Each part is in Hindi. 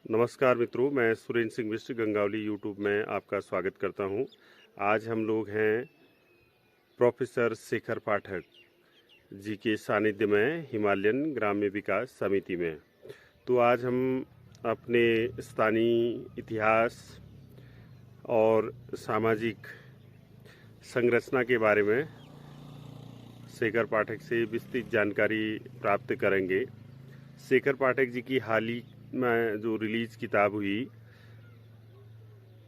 नमस्कार मित्रों, मैं सुरेंद्र सिंह मिश्र गंगावली यूट्यूब में आपका स्वागत करता हूं। आज हम लोग हैं प्रोफेसर शेखर पाठक जी के सानिध्य में हिमालयन ग्राम्य विकास समिति में। तो आज हम अपने स्थानीय इतिहास और सामाजिक संरचना के बारे में शेखर पाठक से विस्तृत जानकारी प्राप्त करेंगे। शेखर पाठक जी की हाल ही में जो रिलीज किताब हुई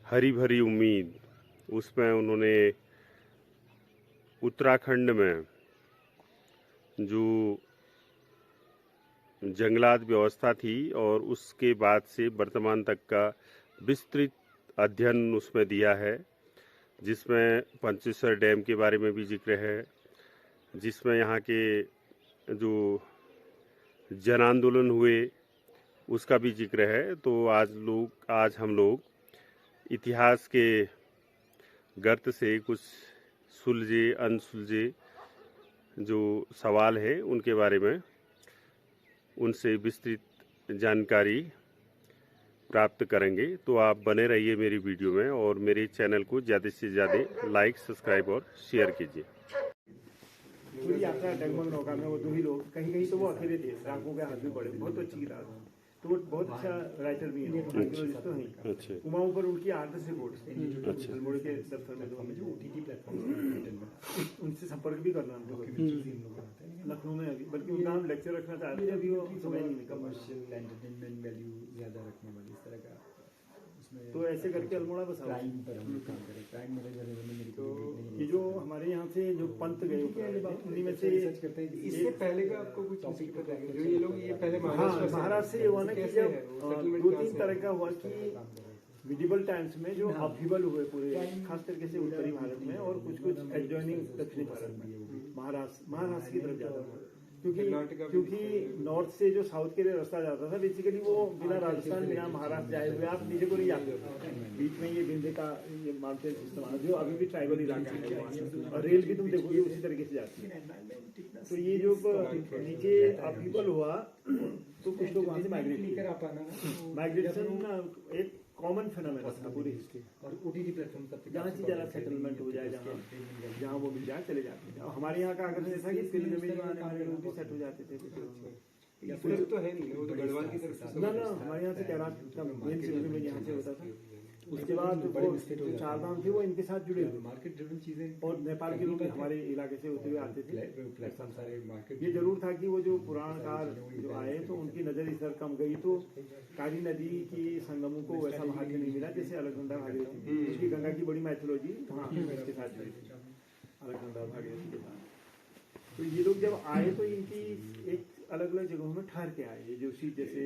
हरी भरी उम्मीद, उसमें उन्होंने उत्तराखंड में जो जंगलात व्यवस्था थी और उसके बाद से वर्तमान तक का विस्तृत अध्ययन उसमें दिया है, जिसमें पंचेश्वर डैम के बारे में भी जिक्र है, जिसमें यहाँ के जो जन आंदोलन हुए उसका भी जिक्र है। तो आज हम लोग इतिहास के गर्त से कुछ सुलझे अनसुलझे जो सवाल हैं उनके बारे में उनसे विस्तृत जानकारी प्राप्त करेंगे। तो आप बने रहिए मेरी वीडियो में और मेरे चैनल को ज़्यादा से ज़्यादा लाइक, सब्सक्राइब और शेयर कीजिए। पूरी यात्रा डगमग नौका में वो दो ही लोग, कहीं कहीं तो वो अकेले थे, राखों के हाथ में पड़े, बहुत अच्छी किताब। तो वो बहुत अच्छा राइटर भी है, आर्कियोलॉजिस्ट तो हैं। अच्छा। कुमाऊं पर उनकी 8-10 रिपोर्ट्स हैं। अच्छा। अल्मोड़े के दफ्तर में जो हमें जो ओटीटी प्लेटफॉर्म उनसे संपर्क भी करना हमको लखनऊ में अभी, बल्कि उनका हम लेक्चर रखना चाहते हैं, अभी वो समय नहीं निकल। कमर्शियल एंटरटेनमेंट वैल्यू ज़्यादा रखने वाली इस तरह का उसमें तो ऐसे करके अल्मोड़ा बसा क्राइम पर हम लोग काम करें। क्राइम मेरे तो ये जो हमारे यहाँ से जो पंत गए उन्हीं में से रिसर्च करते हैं। इससे पहले का आपको कुछ टॉपिक पता है जो ये लोग ये पहले महाराष्ट्र से हुआ ना कि जब 2-3 तरह का हुआ कि मिडिवल टाइम्स में जो अपहीवल हुए पूरे खास करके से उत्तरी भारत में और कुछ एडजॉइनिंग दक्षिणी भारत में, महाराष्ट्र की तरफ जाता था, क्योंकि नॉर्थ से जो साउथ के लिए रास्ता जाता था बेसिकली वो बिना राजस्थान बिना महाराष्ट्र जाए हुए आप नीचे को नहीं जाते। बीच में ये बिंदे का ये माउंटेन सिस्टम जो अभी भी ट्राइबल इलाका है और रेल भी तुम देखोगे उसी तरीके से जाती है। तो ये जो नीचे अपहीवल हुआ तो कुछ लोग वहाँ से माइग्रेशन एक कॉमन फिनोमेना था पूरी हिस्ट्री। और ओटीटी प्लेटफॉर्म तक जहाँ से ज़्यादा सेटलमेंट हो जाए, जहाँ वो मिल जाए चले जाते थे। हमारे यहाँ का आकर ऐसा कि फिल्म में लोग भी सेट हो जाते थे। तो है नहीं, वो तो गढ़वाल की तरफ से ना हमारे यहाँ से कैलाश का मेन सिटी में यहाँ से होता था। उसके बाद वो चार धाम थे वो इनके साथ जुड़े हुए मार्केट ड्रिवन चीजें और नेपाल के लोग हमारे इलाके से होते हुए आते थे। प्लेटफॉर्म सारे मार्केट ये जरूर था कि वो जो पुराण काल जो आए तो उनकी नज़र इस तरह कम गई, तो काली नदी की संगमों को वैसा भाग्य नहीं मिला जैसे अलकनंदा भागीरथी थी। उसकी गंगा की बड़ी माइथोलॉजी वहाँ इसके साथ जुड़ी थी, अलकनंदा भागीरथी के साथ। तो ये लोग जब आए तो इनकी एक अलग अलग जगहों में ठहर के आए। ये जोशी जैसे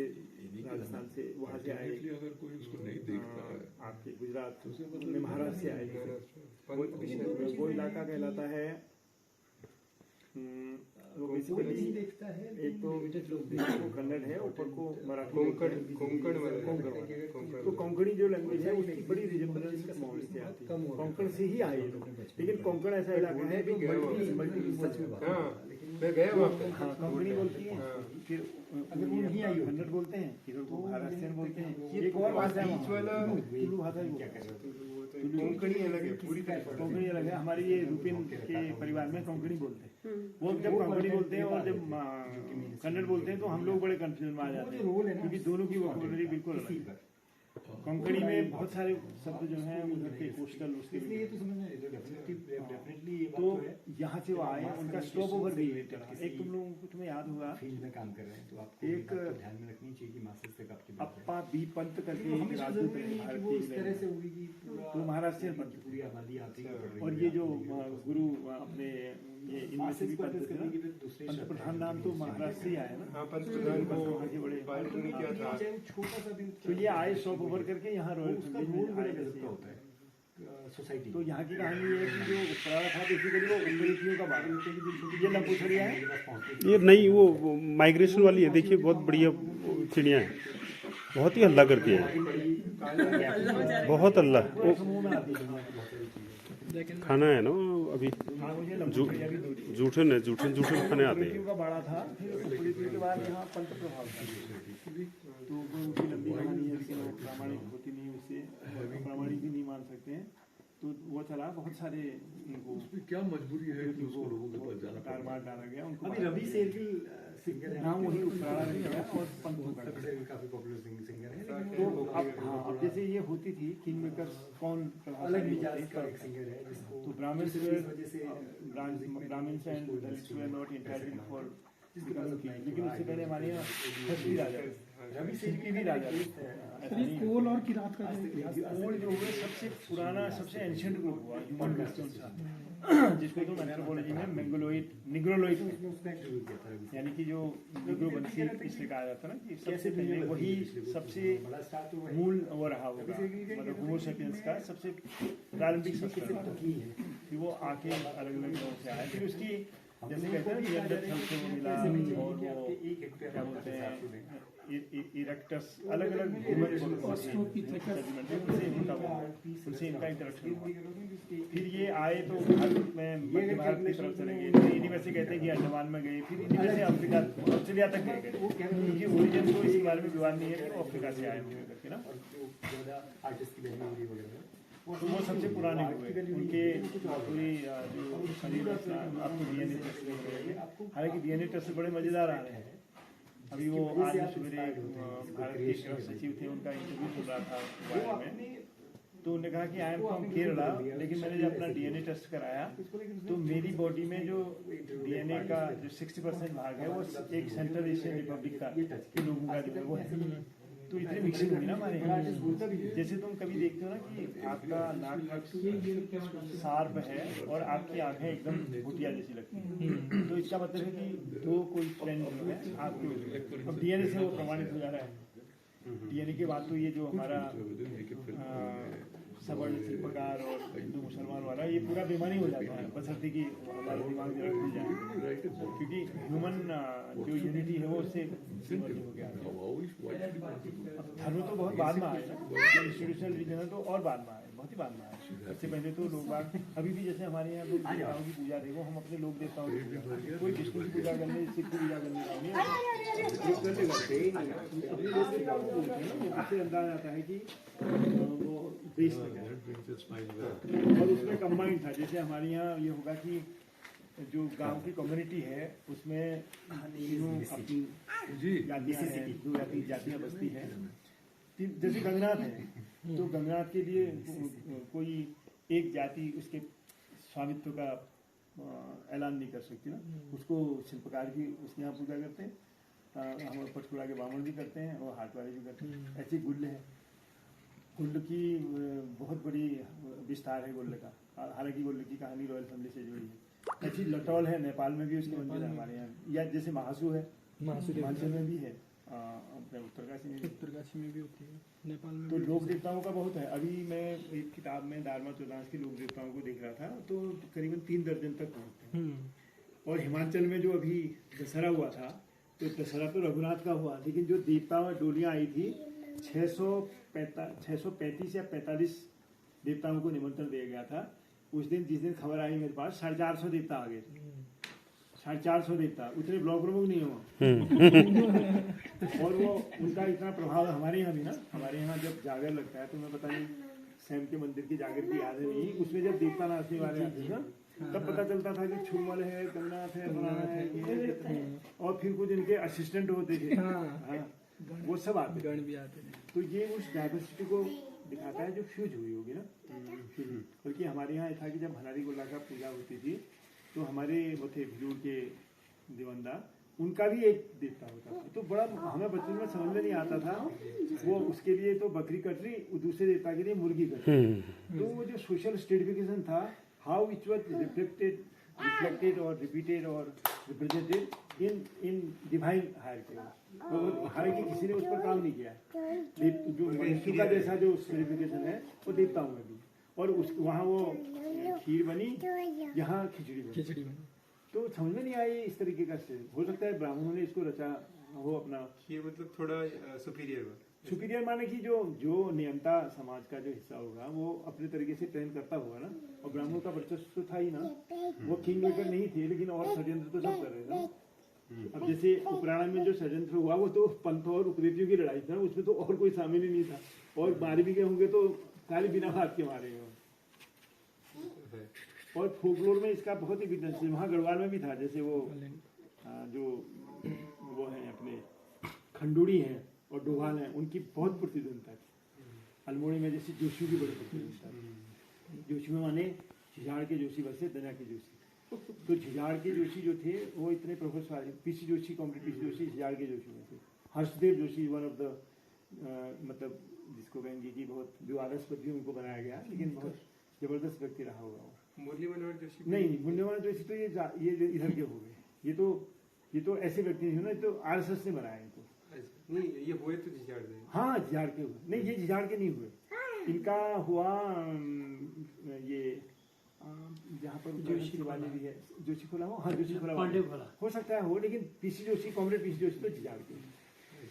राजस्थान से वहाँ से आए, अगर कोई उसको नहीं देख रहा है आपके गुजरात में महाराष्ट्र से आए, वो इलाका कहलाता है देखता है। एक तो कन्नड़ है, ऊपर को मराठी, कोंकण तो कोंकणी जो लैंग्वेज है उसकी बड़ी रिजेम्बलेंस माहौल से आती है। कोंकण से ही आए लोग, लेकिन कोंकण ऐसा इलाका है जो मल्टी मैं गया वहाँ पे। हाँ कोंकणी बोलती है, फिर अगर वो नहीं आई कन्नड़ बोलते हैं, इधर को महाराष्ट्रियन बोलते हैं, एक और भाषा है बीच वाला तुलु भाषा क्या कोंकणी अलग है, पूरी तरह कोंकणी अलग है। हमारी ये रूपिन के परिवार में कोंकणी बोलते हैं। वो जब कोंकणी बोलते हैं और जब कन्नड़ बोलते हैं तो हम लोग बड़े कंफ्यूजन में आ जाते हैं, क्योंकि दोनों की वोकैबुलरी बिल्कुल अलग है। कोंकणी में बहुत सारे शब्द जो हैं उधर के कोस्टल उसके लिए तो समझना है डेफिनेटली ये तो यहाँ से वो आए, उनका स्टॉप ओवर भी है। एक तुम लोगों को तुम्हें याद होगा फील्ड में काम कर रहे हैं तो आपको एक ध्यान में रखनी चाहिए कि मास्टर्स तक आपकी अप्पा बी पंत करके एक राजदूत है वो इस तरह से भारतीय, होगी कि पूरा तो महाराष्ट्रियन पंत पूरी आबादी आती है। और ये जो गुरु अपने ये इनमें से भी पंत थे ना, पंत प्रधान नाम तो महाराष्ट्र से ही आया ना। हाँ, पंत प्रधान को वहाँ के बड़े बालकनी क्या था। छोटा सा भी तो ये आए स्टॉप ओवर करके यहाँ रॉयल रोल बड़े गजब का होता है सोसाइटी। तो यहाँ की कहानी ये है कि जो उत्तराखंड था बेसिकली वो अंग्रेजियों का भाग होते हैं। ये लंबोछड़िया है, ये नहीं वो माइग्रेशन वाली है। देखिए बहुत बढ़िया चिड़िया है, बहुत ही हल्ला करती है, बहुत हल्ला। खाना है ना अभी जूठन है, जूठन खाने आते हैं। का बड़ा था, फिर के बाद यहाँ पंत प्रभाव था, तो उनकी लंबी कहानी है। प्रामाणिक होती नहीं, उससे प्रामाणिक भी नहीं मान सकते हैं। तो वो चला, बहुत सारे उनको उसमें क्या मजबूरी है कि उसको लोगों के पास जाना कार मार डाला गया उनको। अभी रवि शेरगिल सिंगर है, नाम वही उपराणा रह गया और पंथू का। रवि शेरगिल काफी पॉपुलर सिंगर है, लेकिन तो वो अब हाँ, अब जैसे ये होती थी किंग मेकर्स कौन अलग मिजाज का एक सिंगर है जिसको तो ब्राह्मण्स इस वजह से Brahmins and Dalits were not entitled for लेकिन उससे पहले हमारे यहाँ क्षत्रिय राजा रवि शेरगिल भी राजा थे। कोल और किरात का जो कोल जो हुए सबसे पुराना, सबसे एंशिएंट ग्रुप हुआ ह्यूमन क्वेश्चन था, जिसको तुम एंथ्रोपोलॉजी में मंगोलोइड निग्रोलोइड यानी कि जो निग्रोवंशी इसलिए कहा जाता है ना कि सबसे पहले वही सबसे मूल वो रहा होगा, मतलब होमो सेपियंस का सबसे प्रारंभिक संस्करण। फिर वो आके अलग अलग लोगों से आए, फिर उसकी जैसे कहते हैं नियंत्रण से वो मिला और वो क्या बोलते हैं इरेक्टस अलग अलग उनसे इनका इंटरेक्शन हुआ। फिर ये आए तो भारत में मध्य भारत की तरफ चले गए, फिर इन्हीं में से कहते हैं कि अंडमान में गए, फिर इन्हीं में से अफ्रीका ऑस्ट्रेलिया तक गए, क्योंकि ओरिजिन को इसी बारे में विवाद नहीं है कि वो अफ्रीका से आए हुए करके ना। तो वो सबसे पुराने हुए, उनके पूरी जो शरीर आपको डीएनए टेस्ट करेंगे, हालांकि डीएनए टेस्ट बड़े मजेदार आ रहे हैं। अभी वो आज सवेरे भारत के गृह सचिव थे, उनका इंटरव्यू चल रहा था अखबार में, तो उन्होंने कहा कि आई एम फ्रॉम केरला, लेकिन मैंने जब अपना डीएनए टेस्ट कराया तो मेरी बॉडी में जो डीएनए का जो 60% भाग है वो एक सेंट्रल एशियन रिपब्लिक का के लोगों का जो है वो है। तो इतनी मिक्सिंग हुई ना हमारे यहाँ, जैसे तुम कभी देखते हो ना कि आपका नाक शार्प है और आपकी आंखें एकदम भुतिया जैसी लगती हैं, तो इसका मतलब है कि दो कोई फ्रेंड जो है आपके, अब डीएनए से वो प्रमाणित हो जा रहा है। डीएनए के बाद तो ये जो हमारा सबल शिल्पकार और हिंदू मुसलमान वाला ये पूरा बेमानी हो जाता है, बशर्ते कि हमारे दिमाग में रख दी जाए, क्योंकि ह्यूमन जो यूनिटी है वो उससे हो गया। धर्म तो बहुत बाद में आए, इंस्टीट्यूशनल रिलीजन है तो और बाद में आए, बहुत ही बाद में आए। इससे पहले तो लोग बाग अभी भी जैसे हमारे यहाँ लोग देवताओं की पूजा देखो, हम अपने लोग देवताओं की पूजा, कोई विष्णु की पूजा करने, शिव की पूजा करने उससे अंदाज आता है कि वो बेस और उसमें कंबाइंड था। जैसे हमारे यहाँ ये होगा कि जो गांव की कम्युनिटी है उसमें अपनी जातियाँ हैं, 2 या 3 जातियाँ बसती हैं। जैसे गंगनाथ है तो गंगनाथ के लिए कोई एक जाति उसके स्वामित्व का ऐलान नहीं कर सकती ना, उसको शिल्पकार की उसके यहाँ पूजा करते हैं, हम पटकुड़ा के ब्राह्मण भी करते हैं और हाट वाले भी करते हैं। ऐसी गुल्ल है, गुल्ल की बहुत बड़ी विस्तार है गुल्ल का, हालांकि गुल्ल की कहानी रॉयल फैमिली से जुड़ी है। ऐसी लटौल है, नेपाल में भी उसकी मंदिर है हमारे यहाँ, या जैसे महासू है, हिमाचल में भी है, अपने उत्तरकाशी में भी होती है, नेपाल में। तो लोक देवताओं का बहुत है। अभी मैं एक किताब में दारमा चौदास के लोक देवताओं को देख रहा था, तो करीबन 3 दर्जन तक पहुँचते हैं। और हिमाचल में जो अभी दशहरा हुआ था, तो दशहरा तो रघुनाथ का हुआ, लेकिन जो देवता डोलियाँ आई थी 635 या 45 देवताओं को निमंत्रण दिया गया था। उस दिन जिस दिन खबर आई मेरे पास 450 देवता आ गए थे, 450 देवता, उतने ब्लॉक प्रमुख नहीं हुआ। और वो उनका इतना प्रभाव हमारे यहाँ भी ना, हमारे यहाँ जब जागर लगता है तो मैं पता नहीं सैम के मंदिर की जागर की याद नहीं, उसमें जब देवता नाचने वाले आते ना तब पता चलता था कि छूमल है, गन्नाथ है, फलाना है, और फिर कुछ इनके असिस्टेंट होते थे, हाँ वो सब आते थे। तो ये उस डाइवर्सिटी को दिखाता है जो फ्यूज हुई होगी ना। बल्कि हमारे यहाँ था कि जब भंडारी गोला का पूजा होती थी तो हमारे वो थे भिलूर के दिवंदा, उनका भी एक देवता होता था। तो बड़ा हमें बचपन में समझ में नहीं आता था, वो उसके लिए तो बकरी कट रही, दूसरे देवता के लिए मुर्गी कट रही। तो वो जो सोशल स्ट्रेटिफिकेशन था, हाउ इट वाज रिफ्लेक्टेड और रिपीटेड और रिप्रेजेंटेड इन डिवाइन हायरार्की, तो हालांकि किसी ने उस पर काम नहीं किया। जो मनुष्य का जैसा जो स्ट्रेटिफिकेशन है वो देवताओं में भी, और उस वहाँ वो खीर बनी, यहाँ खिचड़ी बनी। तो समझ में नहीं आई इस तरीके का से, हो सकता है ब्राह्मणों ने इसको रचा हो अपना। खीर मतलब थोड़ा सुपीरियर माने कि जो नियंता समाज का जो हिस्सा होगा वो अपने तरीके से ट्रेन करता होगा ना, और ब्राह्मणों का वर्चस्व था ही ना, वो किंग मेकर नहीं थे, लेकिन और षड्यंत्र तो सब कर रहे थे। अब जैसे उपराणा में जो षड्यंत्र हुआ वो तो पंथ और उपदेवियों की लड़ाई था, उसमें तो और कोई शामिल ही नहीं था। और मारे भी गए होंगे तो सारे बिना हाथ के मारे गए। और फोकलोर में इसका बहुत ही विद्वान है, वहाँ गढ़वाल में भी था, जैसे वो जो वो हैं अपने खंडूड़ी हैं और डोभाल हैं, उनकी बहुत प्रतिद्वंदता थी। अल्मोड़ी में जैसे जोशी की बड़ी प्रतिद्वंदता थी। जोशी में माने झिझाड़ के जोशी बसे दना के जोशी। तो झिझाड़ के जोशी जो थे वो इतने प्रभावशाली, PC Joshi, comrade PC Joshi झिझाड़ के जोशी में थे। Harshdev Joshi one of the मतलब जिसको कहेंगे कि बहुत विवादास्पद भी उनको बनाया गया, लेकिन बहुत जबरदस्त व्यक्ति रहा होगा वो। मुरली मनोहर जोशी नहीं, मुरली मनोहर जोशी तो ये इधर के हो गए। ये तो ऐसे व्यक्ति नहीं है ना, ये तो आरएसएस ने बनाया इनको। नहीं, ये हुए तो झिझाड़ से। हाँ, झिझाड़ के हुए। नहीं, ये झिझाड़ के नहीं हुए, इनका हुआ ये जहाँ पर जोशी वाले भी है, जोशी खोला हो, हाँ जोशी खोला हो सकता है हो, लेकिन PC Joshi, comrade PC Joshi तो झिझाड़ के।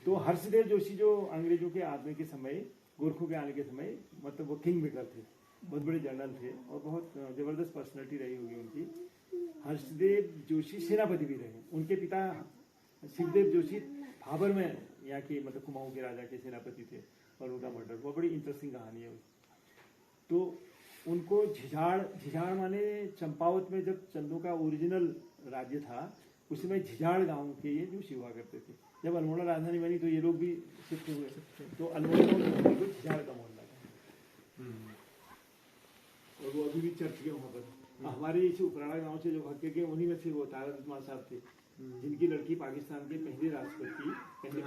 तो हर्षदेव जोशी जो अंग्रेजों के आने के समय, गोरखों के आने के समय, मतलब वो किंग मेकर थे, बहुत बड़े जनरल थे और बहुत जबरदस्त पर्सनैलिटी रही होगी उनकी। हर्षदेव जोशी सेनापति भी रहे। उनके पिता शिवदेव जोशी भाबर में यहाँ के मतलब कुमाऊं के राजा के सेनापति थे और उनका मर्डर, वो बड़ी इंटरेस्टिंग कहानी है। तो उनको झिझाड़ माने चंपावत में जब चंदों का ओरिजिनल राज्य था, उसमें झिझाड़ गांव के ये जोशी हुआ करते थे। जब अल्मोड़ा राजधानी बनी तो ये लोग भी शिफ्ट हुए, तो अल्मोड़ा को झिझाड़ का मोहल्ला था और वो अभी भी चर्च के वहाँ पर। हमारे इस उपराड़ा गांव से जो भटके गए उन्हीं में से वो तारक रत्मान साहब थे, जिनकी लड़की पाकिस्तान के पहले राष्ट्रपति पहले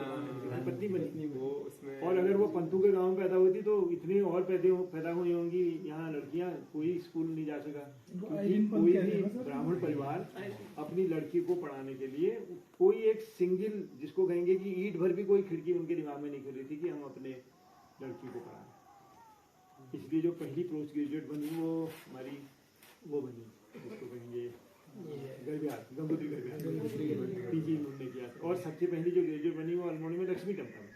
पत्नी बनी वो उसमें। और अगर वो पंतु के गांव में पैदा होती तो इतनी और पैदा हुई होंगी यहाँ लड़कियां, कोई स्कूल नहीं जा सका, क्योंकि कोई भी ब्राह्मण परिवार अपनी लड़की को पढ़ाने के लिए कोई एक सिंगल, जिसको कहेंगे कि ईंट भर भी कोई खिड़की उनके दिमाग में नहीं खुल रही थी कि हम अपने लड़की को पढ़ाएं। इसलिए जो पहली पोस्ट ग्रेजुएट बनी वो हमारी वो बनी, जिसको कहेंगे गंगोत्री गर्भयार पीजी उन्होंने किया। और सबसे पहली जो ग्रेजुएट बनी वो अल्मोड़ा में लक्ष्मी टम्पा में,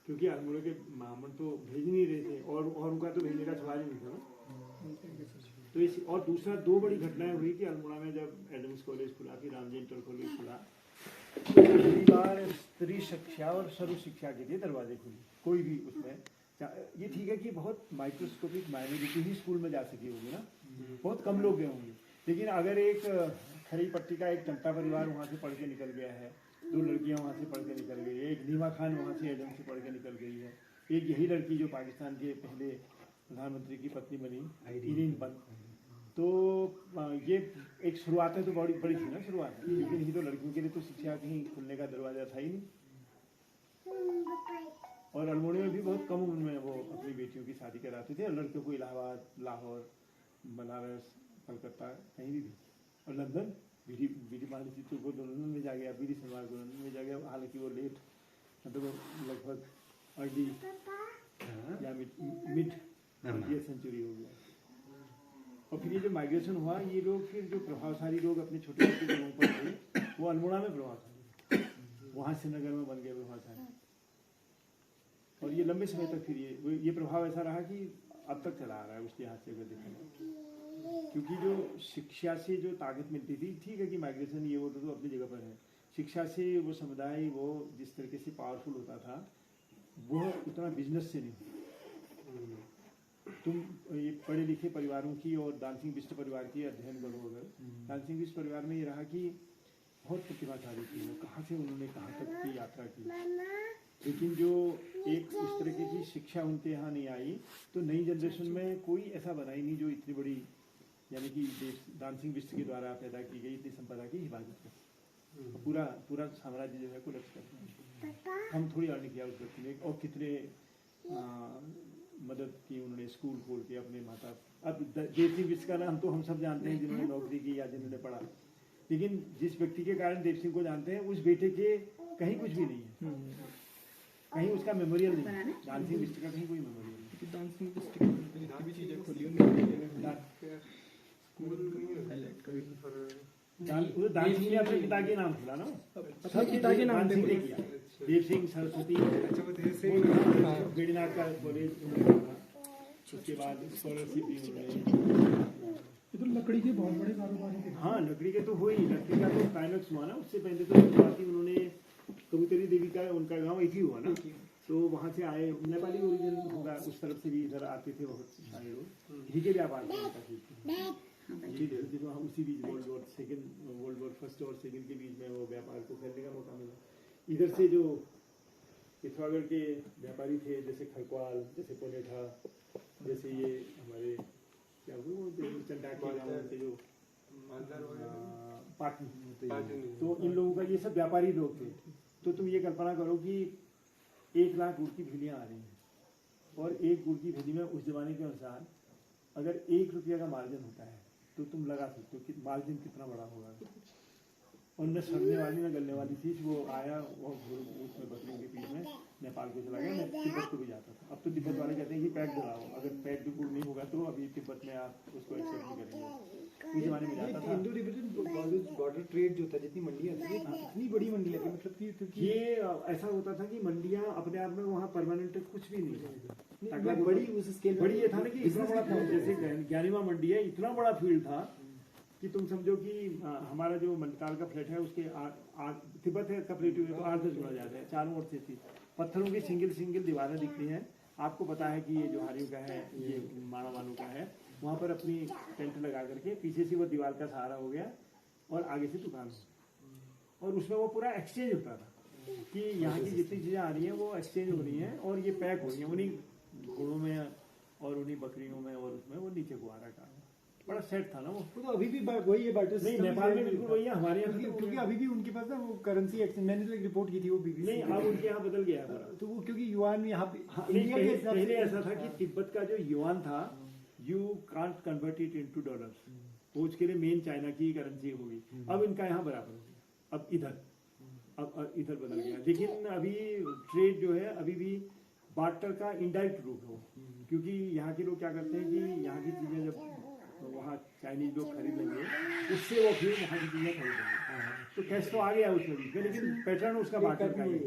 क्योंकि अल्मोड़ा के ब्राह्मण तो भेज नहीं रहे थे और उनका तो भेजने का सवाल ही नहीं था ना। तो इस और दूसरा दो बड़ी घटनाएं हुई कि अल्मोड़ा में जब एडम्स कॉलेज खुला, फिर रामजी इंटर कॉलेज खुला, तो पहली बार स्त्री शिक्षा और सर्व शिक्षा के लिए दरवाजे खुले। कोई भी उसमें ये ठीक है कि बहुत माइक्रोस्कोपिक माइनॉरिटी ही स्कूल में जा सकी होगी ना, बहुत कम लोग गए होंगे, लेकिन अगर एक खरी पट्टी का एक टंटा परिवार वहाँ से पढ़ के निकल गया है, दो लड़कियाँ वहाँ से पढ़ के निकल गई है, एक नीमा खान वहाँ से एडम से पढ़ के निकल गई है, एक यही लड़की जो पाकिस्तान के पहले प्रधानमंत्री की पत्नी बनी इरीन पंत। तो ये एक शुरुआत है, तो बड़ी बड़ी थी ना शुरुआत, लेकिन ये तो लड़कियों के लिए तो शिक्षा कहीं खुलने का दरवाजा था ही नहीं। और अल्मोड़ा में भी बहुत कम उम्र में वो अपनी बेटियों की शादी कराते थे, और लड़कियों को इलाहाबाद, लाहौर, बनारस, कलकत्ता कहीं भी और लंदन, बीडी माली चित्तू को लंदन में जा गया, बीडी सलवार को लंदन में जा गया, हालांकि वो लेट मतलब लगभग अर्ली या मिड 20th सेंचुरी हो गया। और फिर ये जो माइग्रेशन हुआ, ये लोग फिर जो प्रभावशाली लोग अपने छोटे छोटे जगहों पर थे वो अल्मोड़ा में प्रभावशाली, वहाँ श्रीनगर में बन गए प्रभावशाली, और ये लंबे समय तक फिर ये प्रभाव ऐसा रहा कि अब तक चला आ रहा है उस लिहाज से अगर देखें। क्योंकि जो शिक्षा से जो ताकत मिलती थी, ठीक है कि माइग्रेशन ये वो तो अपनी जगह पर है, शिक्षा से वो समुदाय वो जिस तरीके से पावरफुल होता था वो उतना बिजनेस से नहीं। तुम ये पढ़े लिखे परिवारों की और दानसिंह बिष्ट परिवार की अध्ययन करो, अगर दानसिंह बिष्ट परिवार में ये रहा कि बहुत प्रतिभाशाली थी, वो कहाँ से उन्होंने कहाँ तक की यात्रा की, लेकिन जो एक इस तरीके की शिक्षा उनके यहाँ नहीं आई, तो नई जनरेशन में कोई ऐसा बना ही नहीं जो इतनी बड़ी, यानी कि दानसिंह बिष्ट के द्वारा पैदा की गई इतनी संपदा की हिफाजत कर पूरा साम्राज्य जो है कोलैप्स करता है। हम थोड़ी अर्निंग किया उस व्यक्ति ने, और कितने मदद की उन्होंने, स्कूल खोल के अपने माता। अब देव सिंह बिष्ट का नाम तो हम सब जानते हैं जिन्होंने नौकरी की या जिन्होंने पढ़ा, लेकिन जिस व्यक्ति के कारण देव सिंह को जानते हैं उस बेटे के कहीं कुछ भी नहीं है, कहीं उसका मेमोरियल नहीं है। दानसिंह बिष्ट का कहीं कोई मेमोरियल नहीं। दानसिंह बिष्ट की चीजें खोली उन्होंने, दानसिंह ने अपने पिता के नाम खुला ना, सब पिता के नाम से किया। देव सिंह, सरस्वती, बेड़ीनाथ का कॉलेज, उसके बाद स्कॉलरशिप भी उन्होंने। ये तो लकड़ी के बहुत बड़े कारोबार थे। हाँ, लकड़ी के तो हो ही, लकड़ी का तो क्लाइमेक्स हुआ ना, उससे पहले तो शुरुआती उन्होंने कबूतरी देवी का उनका गांव एक ही हुआ ना, तो वहाँ से आए, नेपाली ओरिजिन होगा, उस तरफ से भी इधर आते थे बहुत सारे लोग, घी के व्यापार करने का सीखते तो हम उसी बीच वर्ल्ड वॉर फर्स्ट और सेकंड के बीच में वो व्यापार को फैलने का मौका मिला। इधर से जो पिथौरागढ़ के व्यापारी थे, जैसे खरकवाल, जैसे पोनेठा, जैसे ये हमारे क्या वो चंडा के गाँव से जो पाटन, तो इन लोगों का ये सब व्यापारी लोग थे। तो तुम ये कल्पना करो कि 1 लाख गुड़ की थैलियाँ आ रही हैं, और एक गुड़ की थैली में उस जमाने के अनुसार अगर 1 रुपया का मार्जिन होता है तो तुम लगा सकते हो कि मार्जिन कितना बड़ा होगा। और न सड़ने वाली न गलने वाली चीज, वो आया वो उसमें बकरियों के पीछे में नेपाल को चला गया, मैं तिब्बत को भी जाता था। अब तो तिब्बत वाले कहते हैं कि पैक दिलाओ, अगर पैक भी गुड़ नहीं होगा तो अभी तिब्बत में आप उसको एक्सेप्ट नहीं करेंगे। उस जमाने में जाता था। इंडो तिब्बतन बॉर्डर ट्रेड जो था, जितनी मंडियाँ थी, इतनी बड़ी मंडियाँ थी, मतलब कि ये ऐसा होता था कि मंडियाँ अपने आप में वहाँ परमानेंट कुछ भी नहीं है, बड़ी उस स्केल बड़ी ये था ना कि इतना बड़ा था, जैसे ज्ञानीवा मंडी है, इतना बड़ा फील्ड था कि तुम समझो कि हमारा जो मंडताल का फ्लैट है उसके तिब्बत है कपरेटिव है तो 8-10 गुना ज्यादा है, चारों ओर से थी पत्थरों की सिंगल दीवारें दिखती हैं। आपको पता है कि ये जो हारियों का है, ये मानू का है, वहाँ पर अपनी टेंट लगा करके पीछे से वो दीवार का सहारा हो गया और आगे से दुकान, और उसमें वो पूरा एक्सचेंज होता था कि यहाँ की जितनी चीज़ें आ रही हैं वो एक्सचेंज हो रही हैं और ये पैक हो रही हैं उन्हीं घोड़ों में और उन्हीं बकरियों में, और उसमें वो नीचे को आ रहा है। बड़ा सेट था ना वो। तो अभी भी वही है बाटर नहीं, नेपाल में बिल्कुल वही है, हमारे यहाँ क्योंकि अभी भी उनके पास ना वो करेंसी एक्सचेंज, मैंने तो एक रिपोर्ट की थी वो बीबीसी नहीं, अब उनके यहाँ बदल गया है। तो वो क्योंकि युआन यहाँ पे इंडिया के पहले ऐसा था कि तिब्बत का जो युआन था, you can't convert it into dollars, वो उसके लिए मेन चाइना की करेंसी होगी। अब इनका यहाँ बराबर हो गया, अब इधर बदल गया। लेकिन अभी ट्रेड जो है अभी भी बार्टर का इनडायरेक्ट रूप हो, क्योंकि यहाँ के लोग क्या करते हैं कि यहाँ की चीजें जब वहाँ चाइनीज लोग खरीद लेंगे उससे वो फिर वहाँ की चीजें खरीदेंगे, तो कैश तो आ गया उसमें बीच में, लेकिन पैटर्न उसका बार्टर का ही है।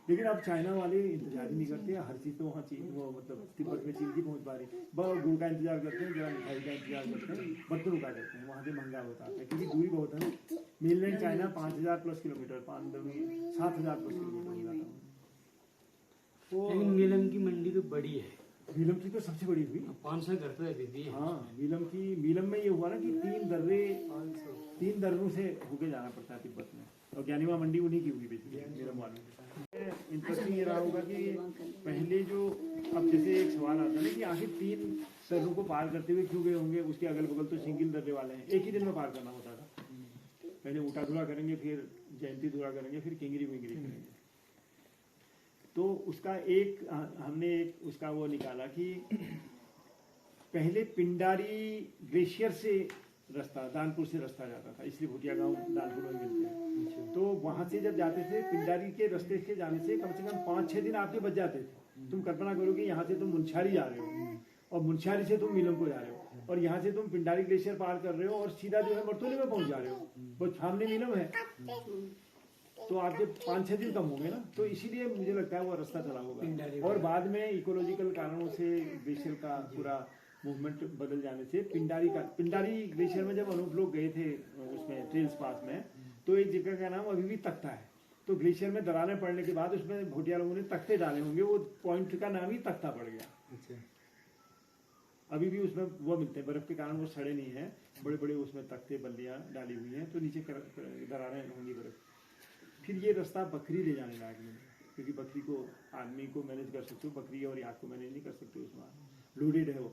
लेकिन अब चाइना वाले इंतजार ही नहीं करते, हर चीज तो वहाँ चीन वो मतलब तिब्बत में चीन की पहुँच पा रही, बस गुड़ का इंतजार करते हैं, जरा मिठाई का इंतजार करते हैं, बर्तनों का करते हैं, वहाँ से महंगा होता है क्योंकि दूरी बहुत है। मेनलैंड चाइना 5000+ किलोमीटर, 7000+ किलोमीटर हो जाता है। लेकिन नीलम की मंडी तो बड़ी है, नीलम की तो सबसे बड़ी हुई 500 घर पे रहती थी। हाँ, नीलम में ये हुआ ना कि 3 दर्रों से होके जाना पड़ता है तिब्बत में, और ज्ञानीवा मंडी उन्हीं की हुई बेसिकली नीलम वालों। इंटरेस्टिंग ये रहा होगा कि पहले जो, अब जैसे एक सवाल आता है ना कि आखिर 3 दर्रों को पार करते हुए क्यों गए होंगे, उसके अगल बगल तो सिंगल दर्रे वाले हैं, एक ही दिन में पार करना होता था। पहले ऊटाधुरा करेंगे, फिर जयंती धुरा करेंगे, फिर किंगरी विंगरी करेंगे। तो उसका हमने एक उसका वो निकाला कि पहले पिंडारी ग्लेशियर से रास्ता, दानपुर से रास्ता जाता था, इसलिए भूटिया गांव दानपुर में मिलते हैं। तो वहां से जब जाते थे पिंडारी के रास्ते के जाने से कम 5-6 दिन आपके बच जाते थे। तुम कल्पना करो कि यहाँ से तुम मुनस्यारी जा रहे हो और मुनस्यारी से तुम नीलम को जा रहे हो, और यहाँ से तुम पिंडारी ग्लेशियर पार कर रहे हो और सीधा जो है मरतोली में पहुंच जा रहे हो, वो सामने नीलम है, तो आपके 5-6 दिन कम होंगे ना। तो इसीलिए मुझे लगता है वो रास्ता चला होगा। और बाद में इकोलॉजिकल कारणों से ग्लेशियर का पूरा मूवमेंट बदल जाने से पिंडारी ग्लेशियर में जब अनूप लोग गए थे उसमें ट्रेल्स पास में, तो एक जगह का नाम अभी भी तख्ता है। तो ग्लेशियर में दरारें पड़ने के बाद उसमें भोटिया लोगों ने तख्ते डाले होंगे, वो पॉइंट का नाम ही तख्ता पड़ गया। अभी भी उसमें वो मिलते हैं, बर्फ के कारण वो सड़े नहीं है, बड़े बड़े उसमें तख्ते बल्लियाँ डाली हुई हैं, तो नीचे दरारें होंगी बर्फ। फिर ये रास्ता बकरी ले जाने लायक नहीं, क्योंकि बकरी को आदमी को मैनेज कर सकते हो, बकरी और याक को मैनेज नहीं कर सकते, उसमें लोडेड है वो।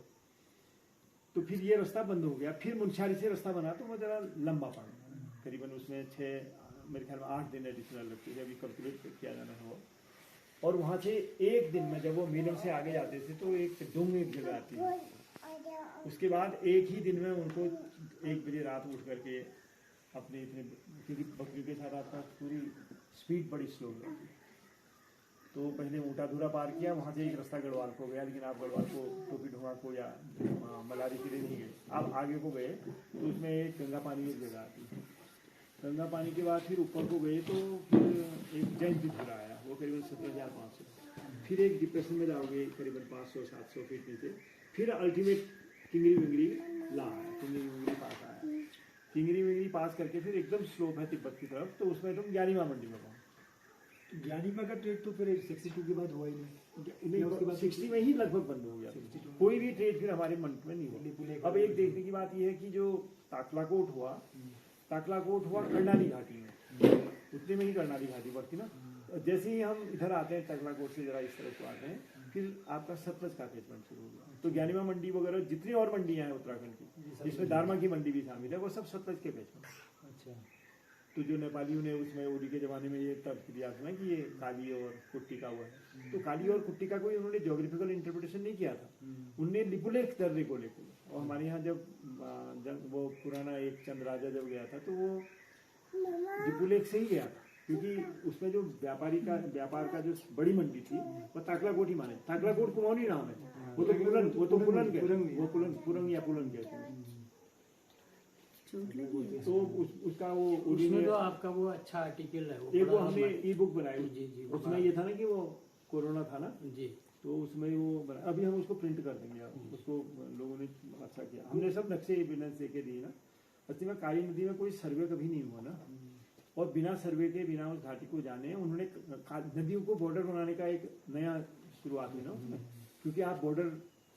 तो फिर ये रास्ता बंद हो गया। फिर मुनस्यारी से रास्ता बना तो वो जरा लंबा पड़ गया, करीबन उसमें 6 मेरे ख्याल में 8 दिन एडिशनल लगते थे, अभी कैलकुलेट किया जाना है वो। और वहाँ से एक दिन में जब वो मीनम से आगे जाते थे तो एक डोंग एक जगह आती है, उसके बाद एक ही दिन में उनको 1 बजे रात उठ करके अपने इतने, क्योंकि बकरी के साथ आपका पूरी स्पीड बड़ी स्लो हो जाती है, तो पहले ऊटाधुरा पार किया, वहाँ से एक रास्ता गढ़वाल को गया, लेकिन आप गढ़वाल को टोपी ढोंगा को या मलारी के लिए नहीं गए, आप आगे को गए तो उसमें एक गंगा पानी एक जगह आती है। गंगा पानी के बाद फिर ऊपर को गए तो फिर एक जैन धुरा आया, वो करीबन 17,500। फिर एक डिप्रेशन में जाओगे करीबन 500-700 फीट नीचे, फिर अल्टीमेट किंगरी विंगरी ला आया, किंगरी विंगरी पास आया। किंगरी विंगरी पास करके फिर एकदम स्लोप है तिब्बत की तरफ, तो उसमें तुम ज्ञानीवा मंडी में पहुँच। ज्ञानीपा का ट्रेड तो फिर 62 के बाद हुआ ही नहीं। नहीं, उसके बाद 60 में ही लगभग बंद हो गया। 62 कोई भी ट्रेड फिर हमारे मंथ में नहीं हुआ। अब एक देखने की बात यह है कि जो ताकलाकोट हुआ कर्णाली घाटी में, उतने में ही कर्णाली घाटी पड़ती ना। जैसे ही हम इधर आते हैं ताकलाकोट से जरा इस तरफ को आते हैं, फिर आपका सतलज का कैचमेंट शुरू हो गया। तो ज्ञानीवा मंडी वगैरह जितनी और मंडियां हैं उत्तराखंड की, जिसमें दारमा की मंडी भी शामिल है, वो सब सतलज के कैचमेंट। अच्छा, तो जो नेपालियों ने उसमें ओडी के ज़माने में ये तर्क दिया था ना कि ये काली और कुट्टी का हुआ है, तो काली और कुट्टी का कोई उन्होंने ज्योग्राफिकल इंटरप्रिटेशन नहीं किया था। उनने लिपुलेख दर्रे को लेकर, और हमारे यहाँ जब वो पुराना एक चंद राजा जब गया था तो वो लिपुलेख से ही गया था, क्योंकि उसमें जो व्यापार का जो बड़ी मंडी थी वो ताकलाकोट ही माने। ताकलाकोट कुमाऊनी नाम है, वो तो पुरंग या पुलन कहते हैं। तो उसका वो उसमें तो आपका वो अच्छा आर्टिकल है एक वो हमने ई बुक बनाई, जी, उसमें ये था ना कि वो कोरोना था ना, जी, तो उसमें वो बना। अभी हम उसको प्रिंट कर देंगे, उसको लोगों ने अच्छा किया। हमने सब नक्शे एविडेंस देके दिए ना। असली में काली नदी में कोई सर्वे कभी नहीं हुआ ना, और बिना सर्वे के, बिना उस घाटी को जाने उन्होंने नदियों को बॉर्डर बनाने का एक नया शुरुआत हुई ना उसमें, क्योंकि आप बॉर्डर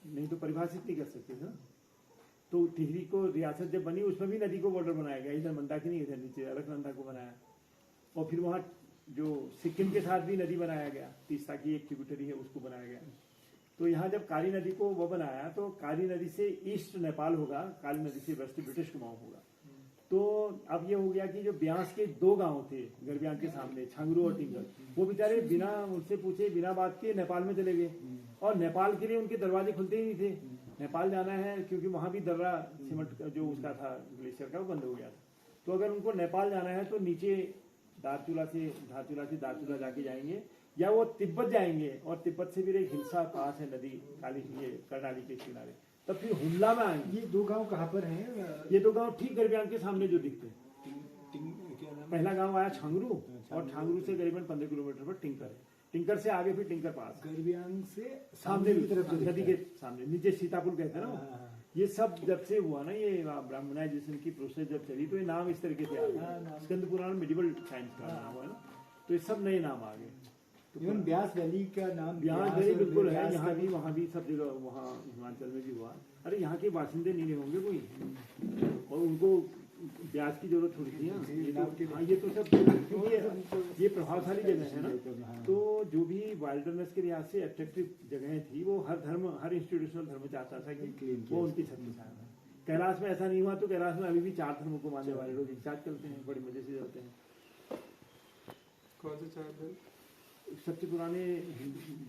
नहीं तो परिभाषित नहीं कर सकते थे ना। तो टिहरी को रियासत जब बनी, उसमें भी नदी को बॉर्डर बनाया गया, इधर मंदाकिनी इधर नीचे अलकनंदा को बनाया। और फिर वहाँ जो सिक्किम के साथ भी नदी बनाया गया, तीस्ता की एक ट्रिब्यूटरी है, उसको बनाया गया। तो यहाँ जब काली नदी को वो बनाया, तो काली नदी से ईस्ट नेपाल होगा, काली नदी से वेस्ट ब्रिटिश कुमाऊं होगा। तो अब ये हो गया कि जो ब्यास के 2 गांव थे गरब्यां के सामने, छांगरू और टिंगल, वो बेचारे बिना उनसे पूछे, बिना बात के नेपाल में चले गए। और नेपाल के लिए उनके दरवाजे खुलते ही नहीं थे। नेपाल जाना है क्योंकि वहां भी दर्रा सीमेंट का जो उसका था ग्लेशियर का, वो बंद हो गया था। तो अगर उनको नेपाल जाना है तो नीचे धारचूला से धारचूला जाके जाएंगे, या वो तिब्बत जाएंगे, और तिब्बत से फिर एक हिल्सा पास है नदी काली, ये कर्णाली के किनारे, तब फिर हुमला में आएंगे। ये 2 गांव कहाँ पर हैं? ये 2 गांव ठीक गरब्यां के सामने जो दिखते हैं। क्या नाम? पहला गांव आया छांगरू, और छांगरू से करीबन 15 किलोमीटर पर टिंकर है। टिंकर से आगे फिर टिंकर पास, गरब्यांग से सामने की तरफ नदी के सामने नीचे सीतापुर कहते हैं ना। ये सब जब से हुआ ना, ये ब्राह्मणाइजेशन की प्रोसेस जब चली, तो ये नाम इस तरीके से आ गया। स्कंद पुराण मिडिवल टाइम्स का नाम है ना, तो ये सब नए नाम आ गए। इवन ब्यास वैली का नाम ब्यास वैली बिल्कुल है, यहाँ भी, वहाँ भी, सब जगह, वहाँ हिमाचल में भी हुआ। अरे यहाँ के बाशिंदे नहीं होंगे कोई, और उनको ब्याज की जरूरत थोड़ी थी। ये तो सब, क्योंकि ये प्रभावशाली जगह है ना। तो जो भी वाइल्डरनेस के लिहाज से अट्रैक्टिव जगहें थी, वो हर इंस्टीट्यूशनल धर्म चाहता था कि वो उनकी छत्र छाया है। कैलाश में ऐसा नहीं हुआ, तो कैलाश में अभी भी 4 धर्मों को मानने वाले लोग एक साथ चलते हैं, बड़े मजे से चलते हैं। कौन से 4 धर्म? सबसे पुराने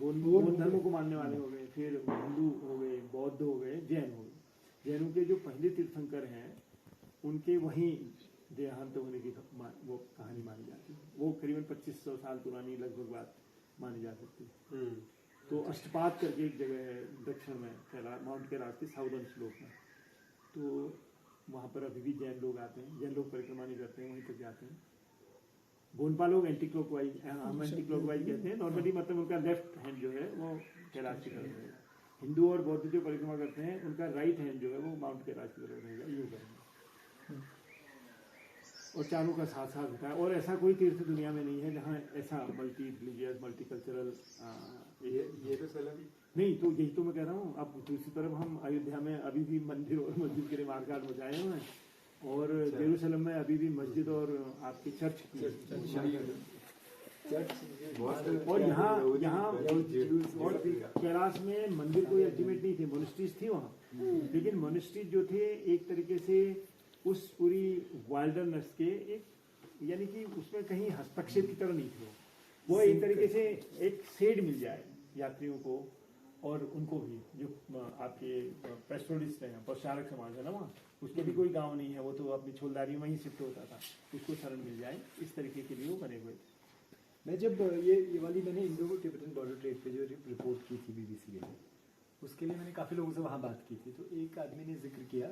बौद्ध धर्मों को मानने वाले हो गए, फिर हिंदू हो गए, बौद्ध हो गए, जैन हो गए। जैनों के जो पहले तीर्थंकर हैं, उनके वहीं देहांत होने की वो कहानी मानी जाती है। वो करीबन 2500 साल पुरानी लगभग बात मानी जा सकती है। तो अष्टपाद करके एक जगह है दक्षिण में, माउंट कैलाश के साउदर्न स्लोप में, तो वहाँ पर अभी भी जैन लोग आते हैं। जैन लोग परिक्रमा नहीं करते हैं, वहीं तक जाते हैं। बोनपा लोग एंटी क्लॉकवाइज, हम एंटी क्लॉकवाइज कहते हैं नॉर्मली, मतलब उनका लेफ्ट हैंड जो है वो कैलाश की तरफ है। हिंदू और बौद्ध जो परिक्रमा करते हैं, उनका राइट हैंड जो है वो माउंट कैलाश की तरफ रहेगा, यूँ करेंगे। और चारों का साथ साथ होता है। और ऐसा कोई तीर्थ दुनिया में नहीं है जहाँ ऐसा मल्टी रिलीजियस, मल्टीकल्चरल येरूशलेम नहीं। तो यही तो मैं कह रहा हूँ। अब दूसरी तरफ हम अयोध्या में अभी भी मंदिर और मस्जिद के लिए मारकाट मचाए हुए हैं, और जेरूसलम में अभी भी मस्जिद और आपकी चर्च और यहाँ और कैलाश में मंदिर कोई अल्टीमेट नहीं थे, मोनेस्ट्रीज थी वहाँ। लेकिन मोनेस्ट्रीज जो थे एक तरीके से उस पूरी वाइल्डरनेस के एक, यानी कि उसमें कहीं हस्तक्षेप की तरह नहीं थे। वो एक तरीके से एक शेड मिल जाए यात्रियों को, और उनको भी जो आपके पेस्टोरिस्ट हैं, पशुचारक समाज है ना वहाँ, उसके भी कोई गांव नहीं है, वो तो अपनी छोलदारी में ही शिफ्ट होता था, उसको शरण मिल जाए, इस तरीके के लिए वो बने हुए थे। मैं जब ये वाली मैंने इंडो टिबेटन बॉर्डर ट्रेड पे जो रिपोर्ट की थी BBC के लिए, उसके लिए मैंने काफ़ी लोगों से वहाँ बात की थी। तो एक आदमी ने जिक्र किया,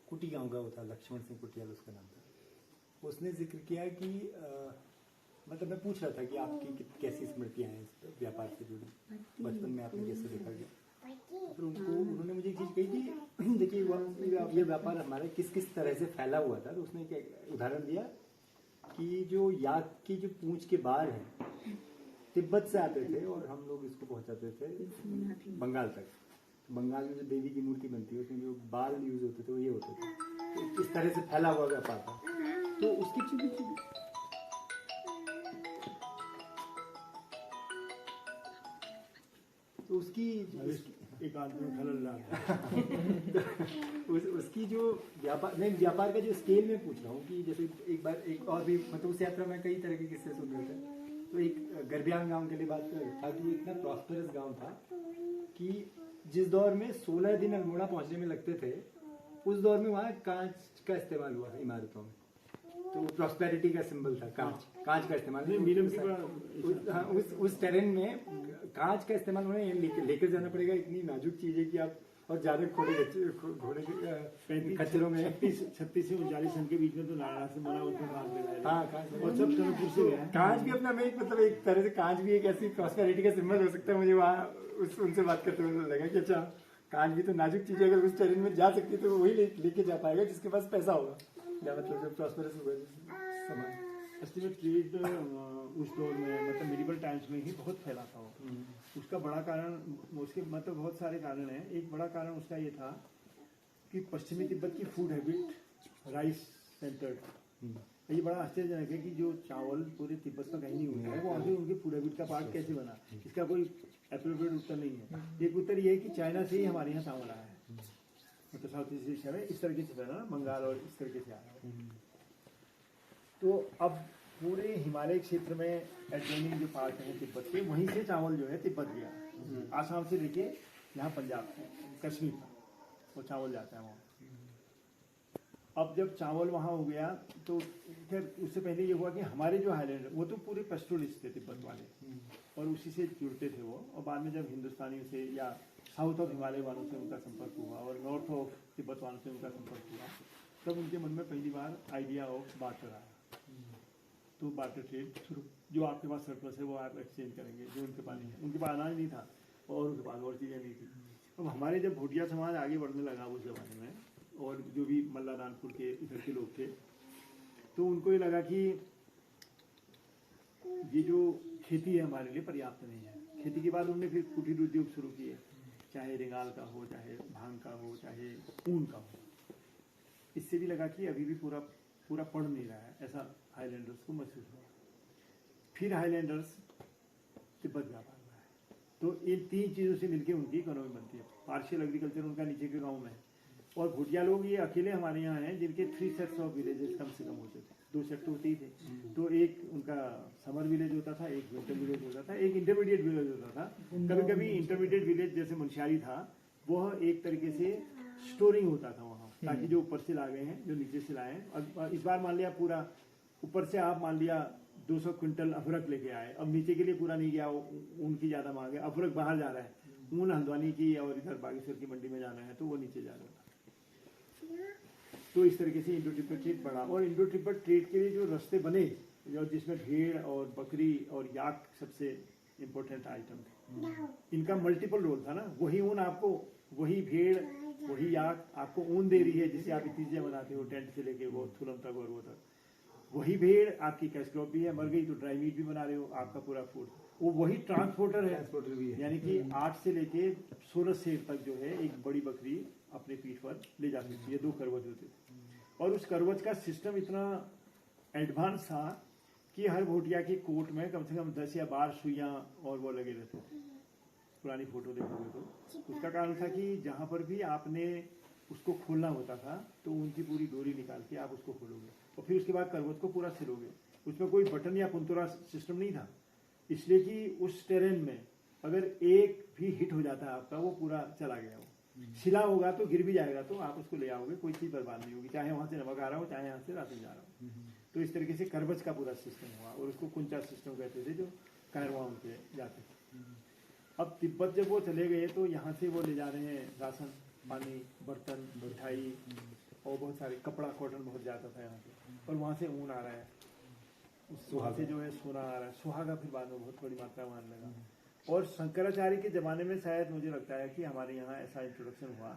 कुटी गांव का होता, लक्ष्मण सिंह कुटियाल उसका नाम था। उसने जिक्र किया कि मतलब मैं पूछ रहा था कि आपकी कैसी स्मृतियाँ हैं इस व्यापार से जुड़ी, बचपन में आपने कैसे देखा गया। फिर उन्होंने मुझे एक चीज़ कही कि देखिए ये व्यापार हमारे किस किस तरह से फैला हुआ था। तो उसने एक उदाहरण दिया कि जो याक की जो पूंछ के बाल हैं तिब्बत से आते थे और हम लोग इसको पहुंचाते थे बंगाल तक। बंगाल में जो देवी की मूर्ति बनती है उसमें जो बाल यूज होते थे वो ये होते थे, तो इस तरह से फैला हुआ व्यापार था। तो उसकी तो उसकी एक आदमी खलल रहा उसकी जो व्यापार का जो स्केल में पूछ रहा हूँ कि जैसे एक बार एक और भी मतलब उस यात्रा में कई तरह के किस्से सुन रहे थे। तो एक गरबियान गांव के लिए बात कर रहा था कि वो इतना प्रॉस्पेरस गांव था कि जिस दौर में 16 दिन अल्मोड़ा पहुंचने में लगते थे उस दौर में वहाँ कांच का इस्तेमाल हुआ इमारतों में। तो प्रॉस्पेरिटी का सिंबल था कांच का इस्तेमाल। उस टेरेन में कांच का इस्तेमाल उन्हें लेकर जाना पड़ेगा। इतनी नाजुक चीज है कि आप और ज्यादा घोड़े खच्चरों में 36 से 39 सन के बीच में तो नारायण से मना उसमें कांच में हाँ और सब टनकपुर से गया। कांच भी अपना में मतलब एक तरह से कांच भी एक ऐसी प्रॉस्पेरिटी का सिंबल हो सकता है। मुझे वहाँ उनसे बात करते हुए लगा कि अच्छा कांच भी तो नाजुक चीज है, अगर उस टेरेन में जा सकती है तो वही लेके जा पाएगा जिसके पास पैसा होगा या मतलब जो प्रॉस्पेरस होगा सामान। असली में ट्रेड उस दौर में मतलब मिडिवल टाइम्स में ही बहुत फैला था। उसका बड़ा कारण उसके मतलब बहुत सारे कारण हैं। एक बड़ा कारण उसका ये था कि पश्चिमी तिब्बत की फूड हैबिट राइस सेंटर्ड। ये बड़ा आश्चर्यजनक है कि जो चावल पूरे तिब्बत में कहीं नहीं हुआ है वो आगे उनके फूड हैबिट का पार्ट कैसे बना, इसका कोई एप्रोप्रिएट उत्तर नहीं है। एक उत्तर ये है कि चाइना से ही हमारे यहाँ चावल आया है, मतलब साउथ ईस्ट एशिया में इस तरीके से फैला, बंगाल और इस तरीके से आया है। तो अब पूरे हिमालय क्षेत्र में एडजॉइनिंग जो पार्ट है तिब्बत के, वहीं से चावल जो है तिब्बत गया। आसाम से लेके यहाँ पंजाब कश्मीर तक वो चावल जाता है वहाँ। अब जब चावल वहाँ हो गया तो फिर उससे पहले ये हुआ कि हमारे जो हाईलैंड वो तो पूरे पस्टोरिस्ट थे तिब्बत वाले और उसी से जुड़ते थे वो। और बाद में जब हिंदुस्तानियों से या साउथ ऑफ हिमालय वालों से उनका संपर्क हुआ और नॉर्थ ऑफ तिब्बत वालों से उनका संपर्क हुआ, तब उनके मन में पहली बार आइडिया ऑफ बार्टर आया। तो बार्टर ट्रेड शुरू, जो आपके पास सरप्लस है वो आप एक्सचेंज करेंगे, जो उनके पास नहीं है। उनके पास अनाज नहीं था और उनके पास और चीज़ें नहीं थी। अब हमारे जब भूटिया समाज आगे बढ़ने लगा उस जमाने में, और जो भी मल्ला दानपुर के इधर के लोग थे, तो उनको ये लगा कि ये जो खेती है हमारे लिए पर्याप्त नहीं है। खेती के बाद उन्होंने फिर कुटीर उद्योग शुरू किए, चाहे रिंगाल का हो, चाहे भांग का हो, चाहे ऊन का हो। इससे भी लगा कि अभी भी पूरा पड़ नहीं रहा है, ऐसा हाईलैंडर्स को महसूस हुआ। फिर हाईलैंडर्स तिब्बत जा पा रहा है। तो इन तीन चीज़ों से मिलकर उनकी इकोनॉमी बनती है। पार्शियल एग्रीकल्चर उनका नीचे के गाँव में, और भूटिया लोग ये अकेले हमारे यहाँ हैं जिनके 3 सेट्स ऑफ विलेजेस कम से कम होते थे। 2 सेट तो होते ही थे। तो एक उनका समर विलेज होता था, एक विंटर विलेज होता था, एक इंटरमीडिएट विलेज होता था। कभी कभी इंटरमीडिएट विलेज जैसे मुंशियारी था, वह एक तरीके से स्टोरिंग होता था वहाँ, ताकि जो ऊपर से ला गए हैं, जो नीचे से लाए हैं। अब इस बार मान लिया पूरा ऊपर से आप मान लिया 200 क्विंटल अफरक लेके आए, अब नीचे के लिए पूरा नहीं गया, ऊन की ज़्यादा मांग है, अफरक बाहर जा रहा है, ऊन हल्द्वानी की और इधर बागेश्वर की मंडी में जाना है तो वो नीचे जा रहा है। तो इस तरीके से इंडो तिब्बत ट्रेड बढ़ा। और इंडो तिब्बत ट्रेड के लिए जो रास्ते बने, जो जिसमें भेड़ और बकरी और याक सबसे इम्पोर्टेंट आइटम थे, इनका मल्टीपल रोल था ना। वही ऊन आपको, वही भेड़, वही याक आपको ऊन दे रही है जिससे आप इतनी चीजें बनाते हो, टेंट से लेके वो थुलम तक और वो तक। वही भेड़ आपकी कैश क्रॉप भी है, मर गई तो ड्राई मीट भी बना रहे हो, आपका पूरा फूड। वो वही ट्रांसपोर्टर है, यानी कि 8 से लेके 16 सेर तक जो है एक बड़ी बकरी अपने पीठ पर ले जा सकती है। 2 करवज होते थे और उस करवज का सिस्टम इतना एडवांस था कि हर भोटिया के कोट में कम से कम 10 या 12 सुइयां और वो लगे रहते थे। पुरानी फोटो देखोगे तो उसका कारण था कि जहाँ पर भी आपने उसको खोलना होता था तो उनकी पूरी डोरी निकाल के आप उसको खोलोगे और फिर उसके बाद करवज को पूरा सिलोगे। उसमें कोई बटन या कुंतुरा सिस्टम नहीं था, इसलिए कि उस टेरेन में अगर एक भी हिट हो जाता है आपका, वो पूरा चला गया। वो सिला होगा तो गिर भी जाएगा तो आप उसको ले आओगे, कोई चीज़ बर्बाद नहीं होगी, चाहे वहाँ से नमक आ रहा हो, चाहे यहाँ से राशन जा रहा हो। तो इस तरीके से करवज का पूरा सिस्टम हुआ और उसको कुंचा सिस्टम कहते थे, जो कैरवा उनके जाते थे। अब तिब्बत जब वो चले गए तो यहाँ से वो ले जा रहे हैं राशन, पानी, बर्तन, मिठाई और बहुत सारे कपड़ा, कॉटन बहुत जाता था यहाँ से, और वहाँ से ऊन आ रहा है, वहाँ से जो है सोना आ रहा है, सुहागा फिर बाद में बहुत बड़ी मात्रा में आने लगा। और शंकराचार्य के ज़माने में शायद मुझे लगता है कि हमारे यहाँ ऐसा इंट्रोडक्शन हुआ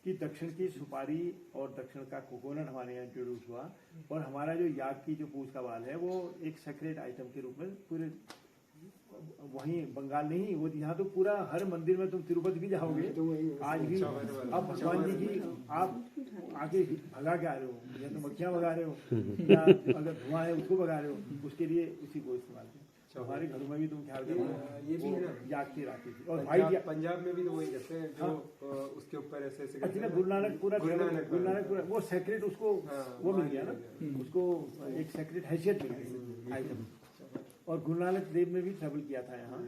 कि दक्षिण की सुपारी और दक्षिण का कोकोनट हमारे यहाँ इंट्रोड्यूस हुआ, और हमारा जो याक की जो पूछ का बाल है वो एक सेक्रेट आइटम के रूप में पूरे वहीं बंगाल नहीं, वो यहाँ तो पूरा हर मंदिर में तुम तिरुपति भी जाओगे आज भी अब भगवान जी की आप आगे भगा के आ रहे हो, या तो मक्खियाँ भगा रहे हो या अगर धुआं है उसको भगा रहे हो, उसके लिए उसी को इस्तेमाल करें। हमारे घरों में भी तुम ख्याल करो ये भी है ना, याक की राखी थी। और भाई पंजाब में भी तो वही करते हैं जो उसके ऊपर ऐसे ऐसे करते हैं। गुरु नानक पूरा गुरु वो सेक्रेट उसको वो मिल गया ना, उसको एक सेक्रेट हैसियत मिल गई आइटम। और गुरु नानक देव ने भी ट्रैवल किया था यहाँ,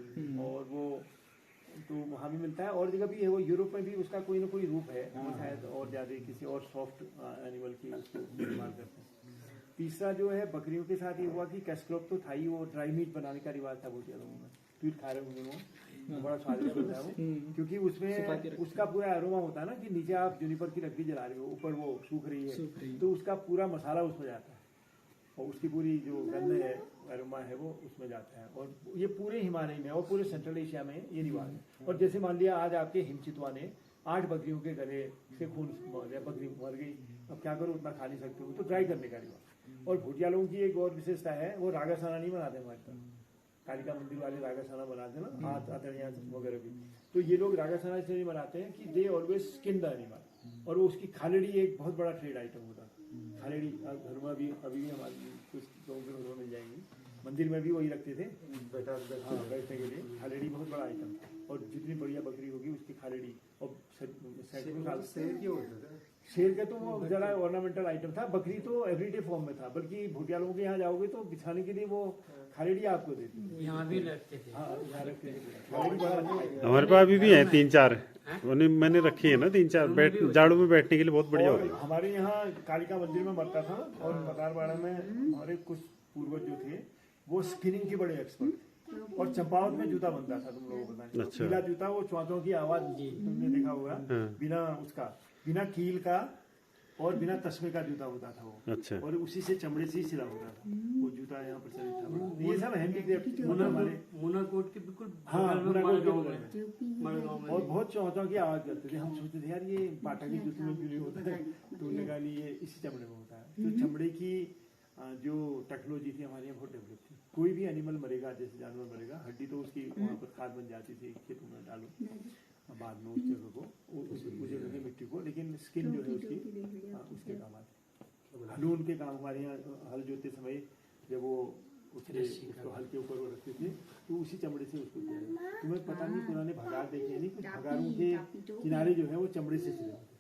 और वो तो वहाँ भी मिलता है, और जगह भी है, वो यूरोप में भी उसका कोई ना कोई रूप है, वो शायद और ज़्यादा किसी और सॉफ्ट एनिमल की उसको इस्तेमाल करते हैं। तीसरा जो है बकरियों के साथ ये हुआ कि कैस्क्रोप तो था ही, वो ड्राई मीट बनाने का रिवाज था बहुत ज़्यादा में, पीट खा रहे होंगे वो, बड़ा स्वादिष्ट होता है वो, क्योंकि उसमें उसका पूरा अरोमा होता है ना कि नीचे आप जूनिपर की लकड़ी जला रहे हो, ऊपर वो सूख रही है, तो उसका पूरा मसाला उसमें जाता है और उसकी पूरी जो गंध है अरोमा है वो उसमें जाता है। और ये पूरे हिमालय में और पूरे सेंट्रल एशिया में ये रिवाज है। और जैसे मान लिया आज आपके हिमचितवा ने 8 बकरियों के गले से खून बकरी मर गई, अब क्या करो, उतना खा नहीं सकते हो, तो ड्राई करने का रिवाज। और भुटिया लोगों की एक और विशेषता है, वो रागासाना नहीं बनाते हमारे तरफ, कालिका मंदिर वाले रागासाना बनाते हैं ना, हाथ आतड़ियाँ वगैरह भी, तो ये लोग रागासाना इसलिए नहीं बनाते हैं कि they always skin the animal, और वो उसकी खालड़ी एक बहुत बड़ा ट्रेड आइटम होता है। खालड़ी घर में भी अभी भी हमारे कुछ लोगों के घरों में मिल जाएंगी, मंदिर में भी वही रखते थे बैठने के लिए, खालड़ी बहुत बड़ा आइटम था। और जितनी बढ़िया बकरी होगी उसकी खालड़ी, और सैकड़ों साल शेर का तो वो जरा ऑर्नामेंटल आइटम था, बकरी तो एवरीडे फॉर्म में था, बल्कि भुटिया लोगों के यहाँ जाओगे तो बिछाने के लिए वो खालड़ी आपको देती है, यहाँ भी लगते थे। हाँ यहाँ रखते थे, खालड़ी बड़ा अच्छा है। हमारे पास अभी भी है 3-4, उन्हें मैंने रखी है ना 3-4, बैठ जाड़ों में बैठने के लिए बहुत बढ़िया होगी। हमारे यहाँ कालिका मंदिर में मरता था, और पतारवाड़ा में हमारे कुछ पूर्वज जो थे वो स्किनिंग के बड़े एक्सपर्ट थे, और चंपावत में जूता बनता था, तुम लोगों को पता है, अच्छा। पीला जूता, वो चौंतों की आवाज तुमने देखा होगा, बिना उसका, बिना कील का और बिना तस्मे का जूता होता था वो, अच्छा। और उसी से चमड़े से ही सिला होता था वो जूता, यहाँ प्रचलित था। ये सब हैंडीक्राफ्ट हमारे मुनाकोट के बिल्कुल हाँ बगल में मुनाकोट के मड़गांव बगल में। मड़गांव में। और बहुत चौंतों की आवाज करते थे, हम सोचते थे यार ये बाटा की जूते में क्यों नहीं होता है, तो उन्होंने कहा नहीं ये इसी चमड़े में होता है। तो चमड़े की जो टेक्नोलॉजी थी हमारे यहाँ बहुत डेवलप थी। कोई भी एनिमल मरेगा, जैसे जानवर मरेगा, हड्डी तो उसकी वहाँ पर खाद बन जाती थी, खेतों में डालो बाद में उस जगह को उस जगह की मिट्टी को, लेकिन स्किन जो है उसकी उसके काम आती। हलून के काम हमारे यहाँ हल जोतते समय जब वो उसको हल के ऊपर वो रखते थे, तो उसी चमड़े से उसको किया जाता। तुम्हें पता नहीं पुराने भगार देखे नहीं, कुछ भगारों के किनारे जो है वो चमड़े से सिले होते।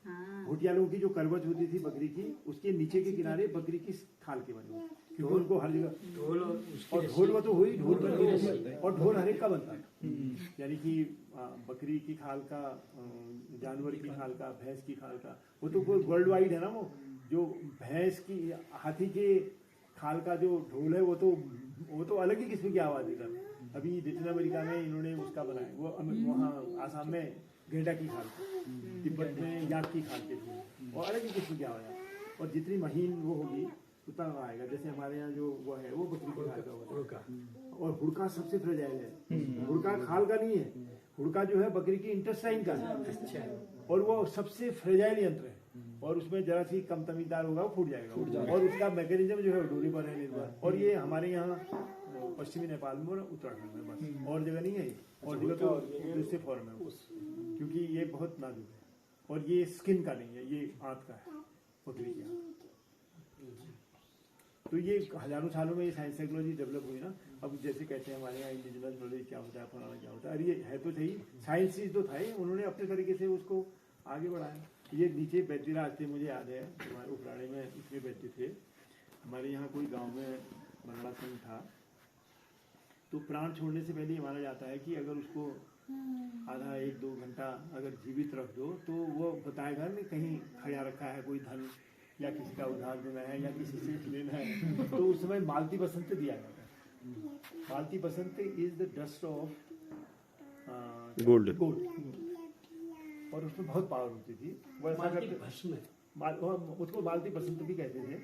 भुटिया लोगों की जो करवट होती थी बकरी की, उसके नीचे के किनारे बकरी की खाल के बने हुए, क्योंकि उनको हर जगह ढोल और ढोल वो तो हुई, ढोल बनती, और ढोल हर एक का बनता था, यानी कि बकरी की खाल का, जानवर की खाल का, भैंस की खाल का, वो तो कोई वर्ल्ड वाइड है ना, वो जो भैंस की, हाथी के खाल का जो ढोल है वो तो अलग ही किस्म की आवाज देता है। अभी दक्षिण अमेरिका में इन्होंने उसका बनाया, वो वहाँ आसाम में गेंडा की खाल, तिब्बत में याक की खाल के थे, और अलग ही किस्म की आवाज है। और जितनी महीन वो होगी उतना आएगा। जैसे हमारे यहाँ जो वो है वो बकरी की खाल का होता है, और हुड़का सबसे फ्रेजाइल है। हुड़का खाल का नहीं है, हुड़का जो है बकरी की इंटेस्टाइन का है, और वो सबसे फ्रेजाइल यंत्र है, और उसमें जरा सी कम तमीदार होगा वो फूट जाएगा, और उसका मैकेनिज्म जो है डोरी पर है निर्भर। और ये हमारे यहाँ पश्चिमी नेपाल में और उत्तराखंड में बस, और जगह नहीं है, और जगह तो दूसरे फॉर्म है, क्योंकि ये बहुत नाजुक है, और ये स्किन का नहीं है, ये आंत का है बकरी की। तो ये हजारों सालों में ये साइंस टेक्नोलॉजी डेवलप हुई ना। अब जैसे कहते हैं हमारे यहाँ इंडिजिनस नॉलेज क्या होता है, फलाना क्या होता है, अरे ये है तो सही, साइंस चीज तो था ही, उन्होंने अपने तरीके से उसको आगे बढ़ाया। ये नीचे बैद्यराज थे, मुझे याद है हमारे उपराणे में इतने बैद्य थे। हमारे यहाँ कोई गांव में मंगला संघ था, तो प्राण छोड़ने से पहले माना जाता है कि अगर उसको आधा 1-2 घंटा अगर जीवित रख दो तो वो बताएगा नहीं कहीं खड़ा रखा है कोई धन, या किसी का उधार देना है, या किसी से लेना है, तो उस समय मालती बसंत दिया जाता है। Malti Basant is the dust of gold, और उसमें बहुत पावर होती थी। वैसा करते उसको मालती बसंत भी कहते थे।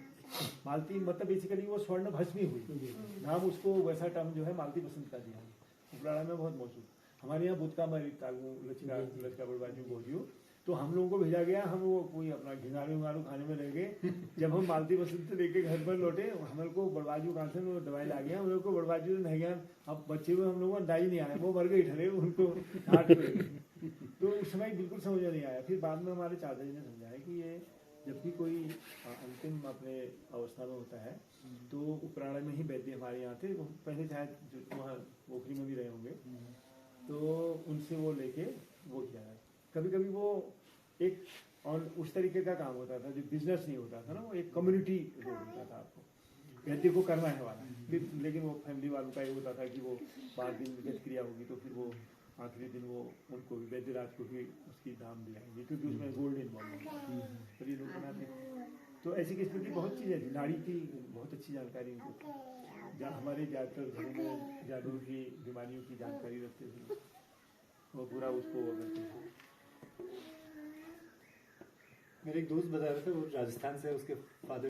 मालती मतलब बेसिकली वो स्वर्ण भस्मी हुई, नाम उसको वैसा टर्म जो है मालती बसंत का दिया। उपराणा में बहुत मौजूद। हमारे यहाँ बुद्ध का मरी लचका बड़बाजी बोलियो, तो हम लोगों को भेजा गया, हम वो कोई अपना घिंगारू उंगारू खाने में रह गए। जब हम मालती बसंत लेके घर पर लौटे, हमारे को बड़बाजू कहाँ से वो दवाई ला गया, हम लोग को बड़बाजू ने नहीं गया। अब बच्चे हुए हम लोगों को अंदाज नहीं आया, वो मर गए ठहरे, उनको हार्ट में। तो उस समय बिल्कुल समझ में नहीं आया। फिर बाद में हमारे चाचा जी ने समझाया कि ये जब भी कोई अंतिम अपने अवस्था में होता है तो उपराणा में ही वैद्य हमारे यहाँ थे, पहले शायद जो वहाँ ओखरी में भी रहे होंगे, तो उनसे वो लेके वो किया है। कभी कभी वो एक और उस तरीके का काम होता था जो बिजनेस नहीं होता था ना, वो एक कम्युनिटी रोल होता था, आपको वैद्य को करना है वाला। फिर लेकिन वो फैमिली वालों का ये होता था कि वो 5 दिन में क्रिया होगी तो फिर वो आखिरी दिन वो उनको भी वैद्यराज को भी उसकी दाम दिलाएंगे, क्योंकि उसमें गोल्ड इन्वॉल्व होता है, तो ये लोग बनाते हैं। तो ऐसी किस्म की बहुत चीज़ें थी। नाड़ी की बहुत अच्छी जानकारी उनको थी। हमारे ज़्यादातर घरों में जादू की बीमारियों की जानकारी रखते थे, वो पूरा उसको वो करते थे। मेरे एक दोस्त बता रहे थे, वो राजस्थान से, उसके फादर